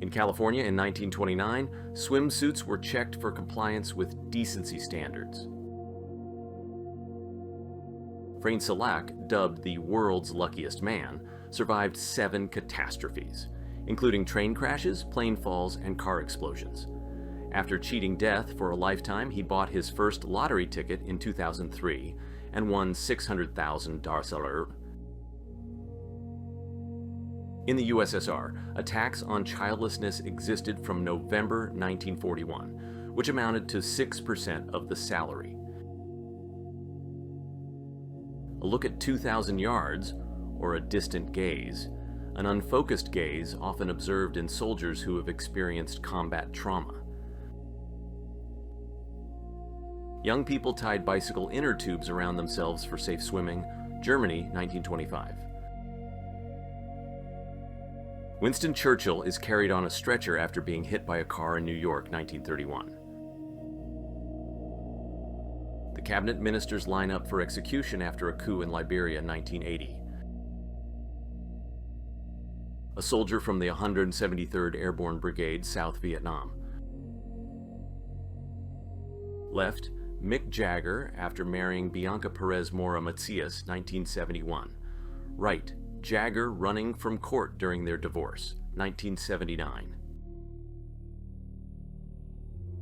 In California in 1929, swimsuits were checked for compliance with decency standards. Frain Salak, dubbed the world's luckiest man, survived 7 catastrophes, including train crashes, plane falls, and car explosions. After cheating death for a lifetime, he bought his first lottery ticket in 2003 and won $600,000. In the USSR, a tax on childlessness existed from November 1941, which amounted to 6% of the salary. A look at 2,000 yards, or a distant gaze, an unfocused gaze often observed in soldiers who have experienced combat trauma. Young people tied bicycle inner tubes around themselves for safe swimming, Germany, 1925. Winston Churchill is carried on a stretcher after being hit by a car in New York, 1931. The cabinet ministers line up for execution after a coup in Liberia, 1980. A soldier from the 173rd Airborne Brigade, South Vietnam. Left, Mick Jagger after marrying Bianca Perez Mora Macias, 1971. Right, Jagger running from court during their divorce, 1979.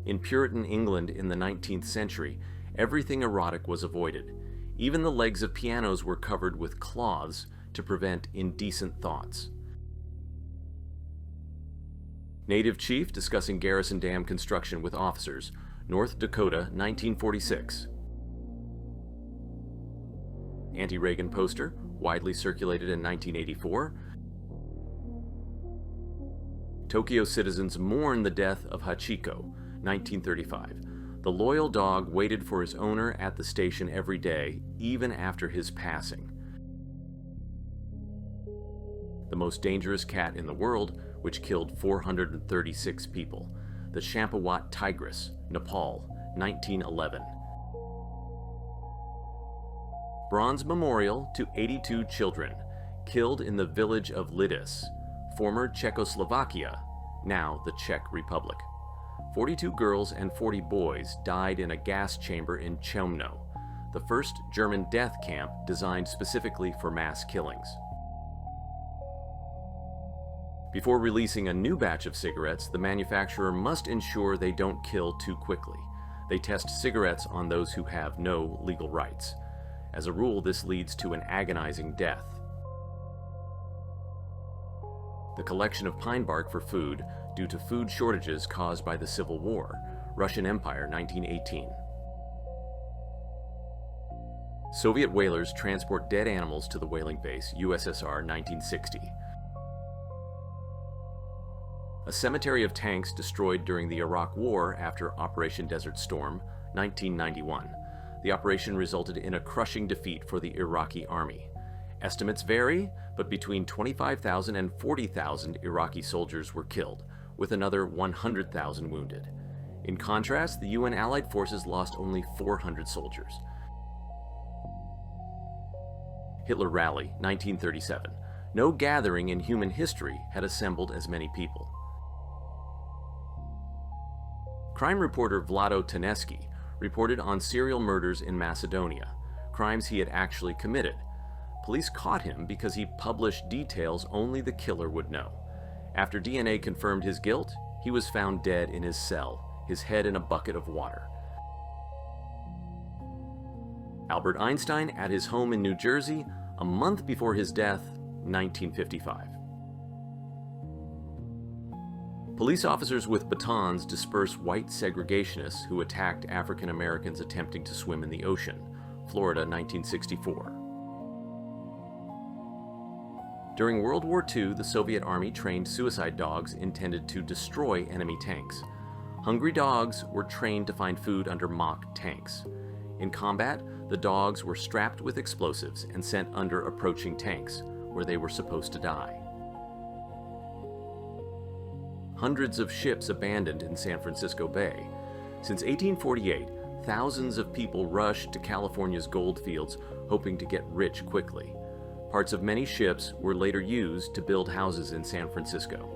In Puritan England in the 19th century, everything erotic was avoided. Even the legs of pianos were covered with cloths to prevent indecent thoughts. Native chief discussing Garrison Dam construction with officers, North Dakota, 1946. Anti-Reagan poster, widely circulated in 1984. Tokyo citizens mourn the death of Hachiko, 1935. The loyal dog waited for his owner at the station every day, even after his passing. The most dangerous cat in the world, which killed 436 people. The Champawat tigress, Nepal, 1911. Bronze memorial to 82 children killed in the village of Lidis, former Czechoslovakia, now the Czech Republic. 42 girls and 40 boys died in a gas chamber in Chemno, the first German death camp designed specifically for mass killings. Before releasing a new batch of cigarettes, the manufacturer must ensure they don't kill too quickly. They test cigarettes on those who have no legal rights. As a rule, this leads to an agonizing death. The collection of pine bark for food due to food shortages caused by the Civil War, Russian Empire, 1918. Soviet whalers transport dead animals to the whaling base, USSR, 1960. A cemetery of tanks destroyed during the Iraq War after Operation Desert Storm, 1991. The operation resulted in a crushing defeat for the Iraqi army. Estimates vary, but between 25,000 and 40,000 Iraqi soldiers were killed, with another 100,000 wounded. In contrast, the UN Allied forces lost only 400 soldiers. Hitler Rally, 1937. No gathering in human history had assembled as many people. Crime reporter Vlado Teneski reported on serial murders in Macedonia, crimes he had actually committed. Police caught him because he published details only the killer would know. After DNA confirmed his guilt, he was found dead in his cell, his head in a bucket of water. Albert Einstein at his home in New Jersey, a month before his death, 1955. Police officers with batons disperse white segregationists who attacked African Americans attempting to swim in the ocean, Florida, 1964. During World War II, the Soviet Army trained suicide dogs intended to destroy enemy tanks. Hungry dogs were trained to find food under mock tanks. In combat, the dogs were strapped with explosives and sent under approaching tanks, where they were supposed to die. Hundreds of ships abandoned in San Francisco Bay. Since 1848, thousands of people rushed to California's gold fields, hoping to get rich quickly. Parts of many ships were later used to build houses in San Francisco.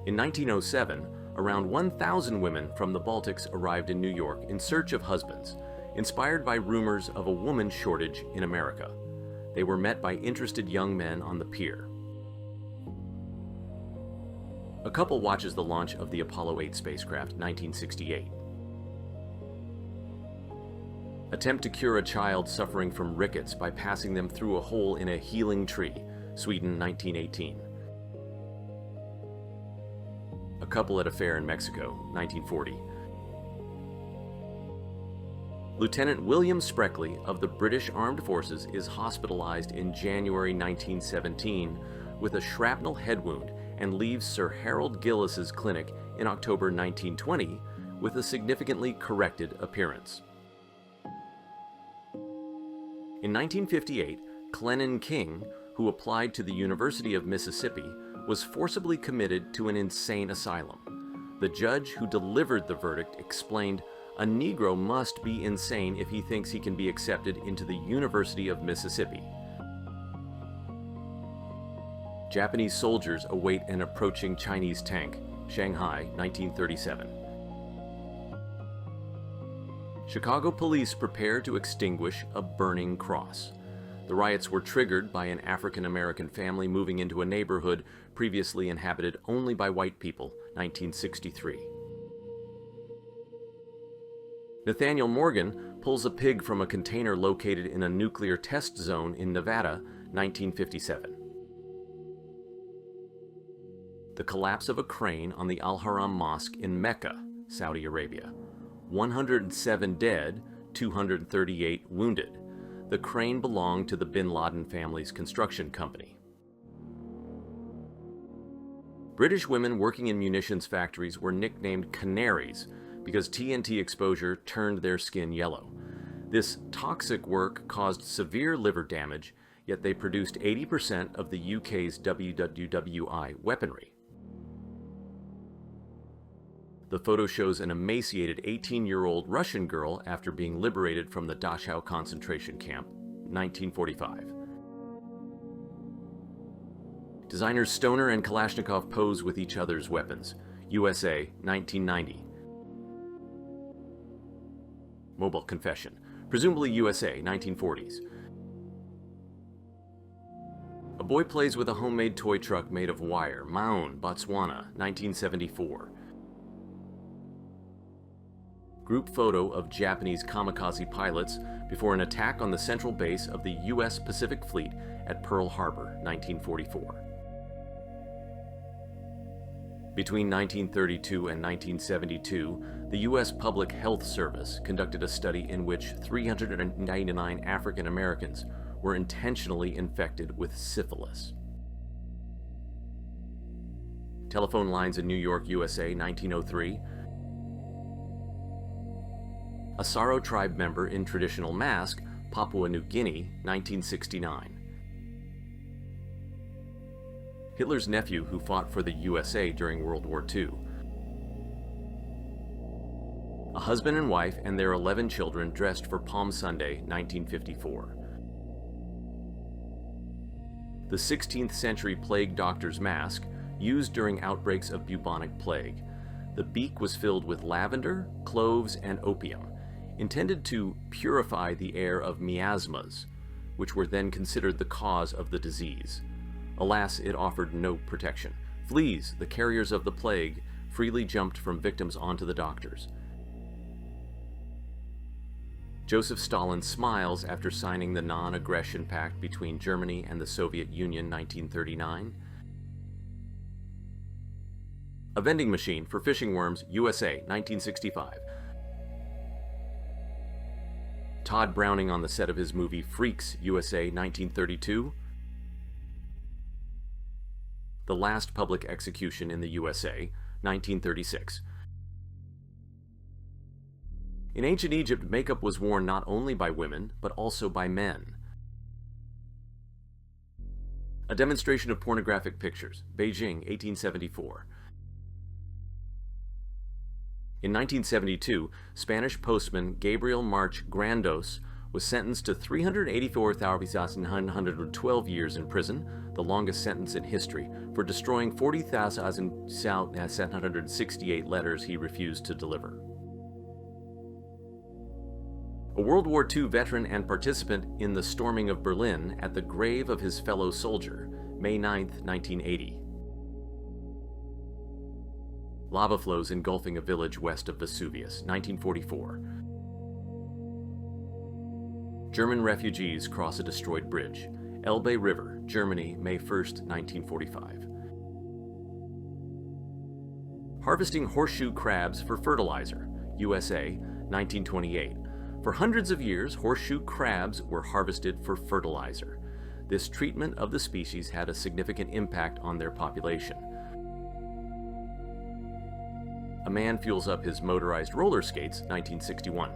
In 1907, around 1,000 women from the Baltics arrived in New York in search of husbands, inspired by rumors of a woman shortage in America. They were met by interested young men on the pier. A couple watches the launch of the Apollo 8 spacecraft, 1968. Attempt to cure a child suffering from rickets by passing them through a hole in a healing tree, Sweden, 1918. A couple at a fair in Mexico, 1940. Lieutenant William Spreckley of the British Armed Forces is hospitalized in January 1917 with a shrapnel head wound and leaves Sir Harold Gillis's clinic in October 1920 with a significantly corrected appearance. In 1958, Clennon King, who applied to the University of Mississippi, was forcibly committed to an insane asylum. The judge who delivered the verdict explained, "A Negro must be insane if he thinks he can be accepted into the University of Mississippi." Japanese soldiers await an approaching Chinese tank, Shanghai, 1937. Chicago police prepare to extinguish a burning cross. The riots were triggered by an African-American family moving into a neighborhood previously inhabited only by white people, 1963. Nathaniel Morgan pulls a pig from a container located in a nuclear test zone in Nevada, 1957. The collapse of a crane on the Al-Haram Mosque in Mecca, Saudi Arabia. 107 dead, 238 wounded. The crane belonged to the bin Laden family's construction company. British women working in munitions factories were nicknamed canaries because TNT exposure turned their skin yellow. This toxic work caused severe liver damage, yet they produced 80% of the UK's WWWI weaponry. The photo shows an emaciated 18-year-old Russian girl after being liberated from the Dachau concentration camp, 1945. Designers Stoner and Kalashnikov pose with each other's weapons, USA, 1990. Mobile confession, presumably USA, 1940s. A boy plays with a homemade toy truck made of wire, Maun, Botswana, 1974. Group photo of Japanese kamikaze pilots before an attack on the central base of the U.S. Pacific Fleet at Pearl Harbor, 1944. Between 1932 and 1972, the U.S. Public Health Service conducted a study in which 399 African Americans were intentionally infected with syphilis. Telephone lines in New York, USA, 1903. A Saro tribe member in traditional mask, Papua New Guinea, 1969. Hitler's nephew who fought for the USA during World War II. A husband and wife and their 11 children dressed for Palm Sunday, 1954. The 16th century plague doctor's mask, used during outbreaks of bubonic plague. The beak was filled with lavender, cloves, and opium, intended to purify the air of miasmas, which were then considered the cause of the disease. Alas, it offered no protection. Fleas, the carriers of the plague, freely jumped from victims onto the doctors. Joseph Stalin smiles after signing the Non-Aggression Pact between Germany and the Soviet Union, 1939. A vending machine for fishing worms, USA, 1965. Todd Browning on the set of his movie Freaks, USA, 1932. The last public execution in the USA, 1936. In ancient Egypt, makeup was worn not only by women, but also by men. A demonstration of pornographic pictures, Beijing, 1874. In 1972, Spanish postman Gabriel March Grandos was sentenced to 384,912 years in prison, the longest sentence in history, for destroying 40,768 letters he refused to deliver. A World War II veteran and participant in the storming of Berlin at the grave of his fellow soldier, May 9, 1980. Lava flows engulfing a village west of Vesuvius, 1944. German refugees cross a destroyed bridge. Elbe River, Germany, May 1, 1945. Harvesting horseshoe crabs for fertilizer, USA, 1928. For hundreds of years, horseshoe crabs were harvested for fertilizer. This treatment of the species had a significant impact on their population. A man fuels up his motorized roller skates, 1961.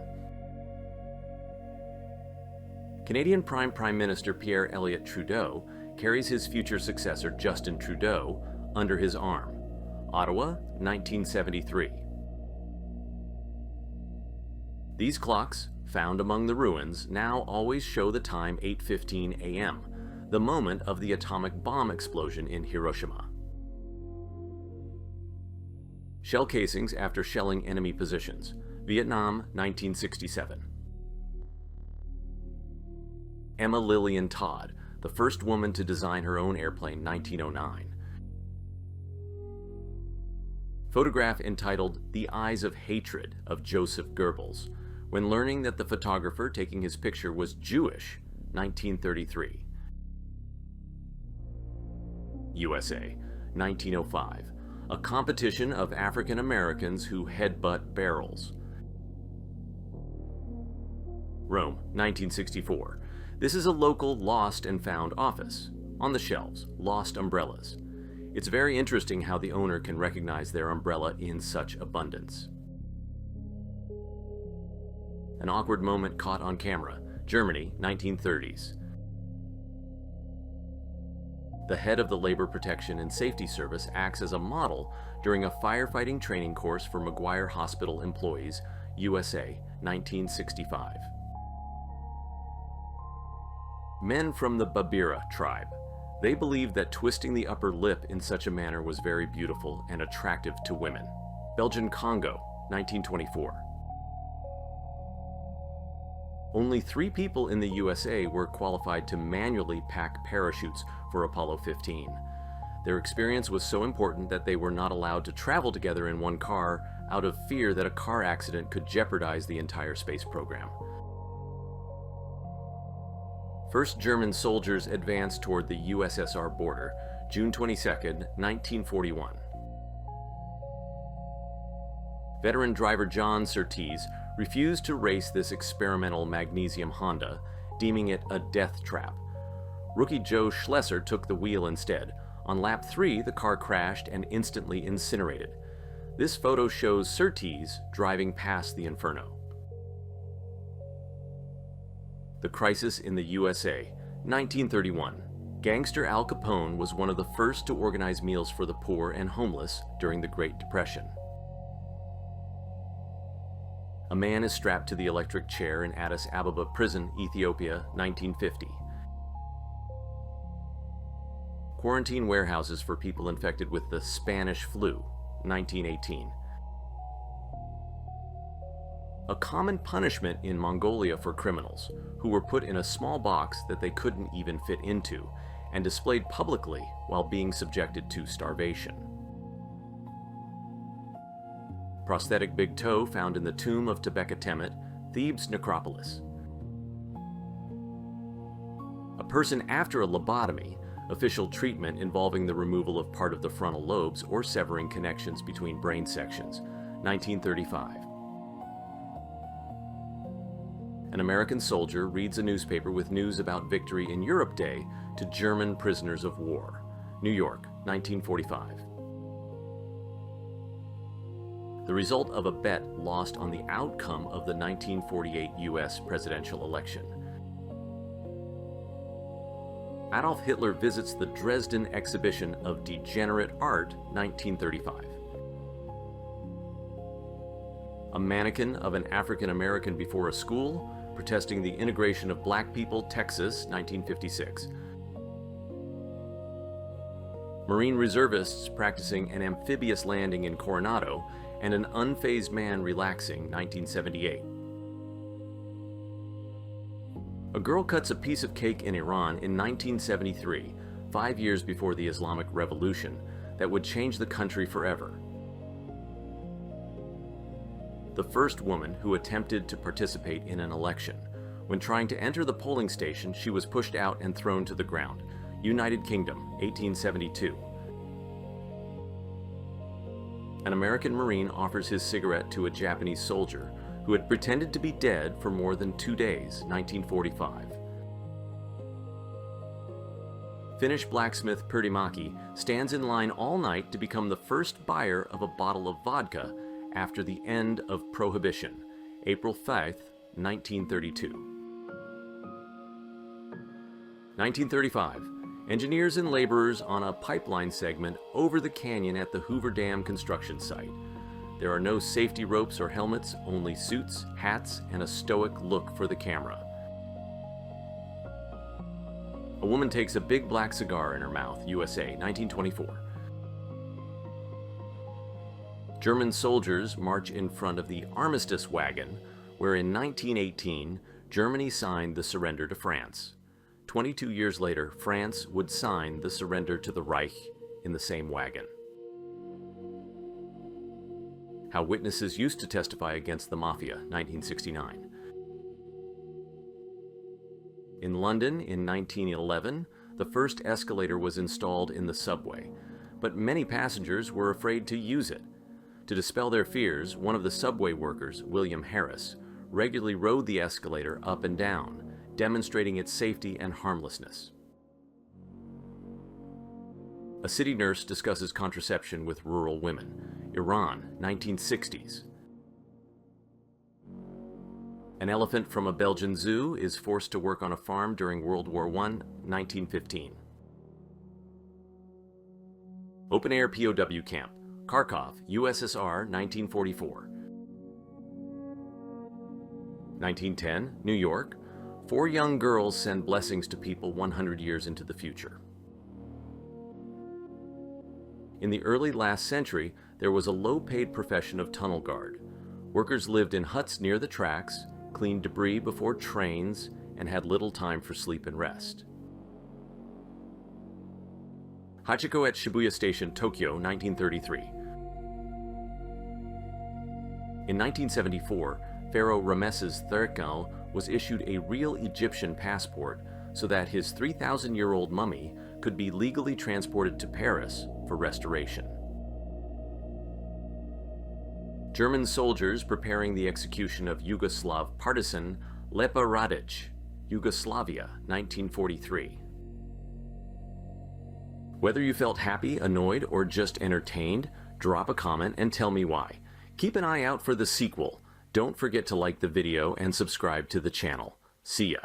Canadian Prime Minister Pierre Elliott Trudeau carries his future successor Justin Trudeau under his arm. Ottawa, 1973. These clocks, found among the ruins, now always show the time 8:15 a.m., the moment of the atomic bomb explosion in Hiroshima. Shell casings after shelling enemy positions. Vietnam, 1967. Emma Lillian Todd, the first woman to design her own airplane, 1909. Photograph entitled The Eyes of Hatred of Joseph Goebbels, when learning that the photographer taking his picture was Jewish, 1933. USA, 1905. A competition of African Americans who headbutt barrels. Rome, 1964. This is a local lost and found office. On the shelves, lost umbrellas. It's very interesting how the owner can recognize their umbrella in such abundance. An awkward moment caught on camera. Germany, 1930s. The head of the Labor Protection and Safety Service acts as a model during a firefighting training course for McGuire Hospital employees, USA, 1965. Men from the Babira tribe. They believed that twisting the upper lip in such a manner was very beautiful and attractive to women. Belgian Congo, 1924. Only 3 people in the USA were qualified to manually pack parachutes for Apollo 15. Their experience was so important that they were not allowed to travel together in one car out of fear that a car accident could jeopardize the entire space program. First German soldiers advanced toward the USSR border, June 22, 1941. Veteran driver John Surtees refused to race this experimental magnesium Honda, deeming it a death trap. Rookie Joe Schlesser took the wheel instead. On lap 3, the car crashed and instantly incinerated. This photo shows Surtees driving past the inferno. The Crisis in the USA, 1931. Gangster Al Capone was one of the first to organize meals for the poor and homeless during the Great Depression. A man is strapped to the electric chair in Addis Ababa prison, Ethiopia, 1950. Quarantine warehouses for people infected with the Spanish flu, 1918. A common punishment in Mongolia for criminals, who were put in a small box that they couldn't even fit into, and displayed publicly while being subjected to starvation. Prosthetic big toe found in the tomb of Tebeka Temet, Thebes necropolis. A person after a lobotomy, official treatment involving the removal of part of the frontal lobes or severing connections between brain sections, 1935. An American soldier reads a newspaper with news about victory in Europe Day to German prisoners of war, New York, 1945. The result of a bet lost on the outcome of the 1948 U.S. presidential election. Adolf Hitler visits the Dresden exhibition of degenerate art, 1935. A mannequin of an African American before a school, protesting the integration of black people, Texas, 1956. Marine reservists practicing an amphibious landing in Coronado, and an unfazed man relaxing, 1978. A girl cuts a piece of cake in Iran in 1973, 5 years before the Islamic Revolution, that would change the country forever. The first woman who attempted to participate in an election. When trying to enter the polling station, she was pushed out and thrown to the ground. United Kingdom, 1872. An American Marine offers his cigarette to a Japanese soldier who had pretended to be dead for more than 2 days, 1945. Finnish blacksmith Pertimaki stands in line all night to become the first buyer of a bottle of vodka after the end of Prohibition, April 5, 1932. 1935. Engineers and laborers on a pipeline segment over the canyon at the Hoover Dam construction site. There are no safety ropes or helmets, only suits, hats, and a stoic look for the camera. A woman takes a big black cigar in her mouth, USA, 1924. German soldiers march in front of the Armistice Wagon, where in 1918, Germany signed the surrender to France. 22 years later, France would sign the surrender to the Reich in the same wagon. How witnesses used to testify against the Mafia, 1969. In London in 1911, the first escalator was installed in the subway, but many passengers were afraid to use it. To dispel their fears, one of the subway workers, William Harris, regularly rode the escalator up and down, demonstrating its safety and harmlessness. A city nurse discusses contraception with rural women. Iran, 1960s. An elephant from a Belgian zoo is forced to work on a farm during World War I, 1915. Open-air POW camp, Kharkov, USSR, 1944. 1910, New York. 4 young girls send blessings to people 100 years into the future. In the early last century, there was a low-paid profession of tunnel guard. Workers lived in huts near the tracks, cleaned debris before trains, and had little time for sleep and rest. Hachiko at Shibuya Station, Tokyo, 1933. In 1974, Pharaoh Ramesses III was issued a real Egyptian passport so that his 3,000-year-old mummy could be legally transported to Paris for restoration. German soldiers preparing the execution of Yugoslav partisan Lepa Radic, Yugoslavia, 1943. Whether you felt happy, annoyed, or just entertained, drop a comment and tell me why. Keep an eye out for the sequel. Don't forget to like the video and subscribe to the channel. See ya.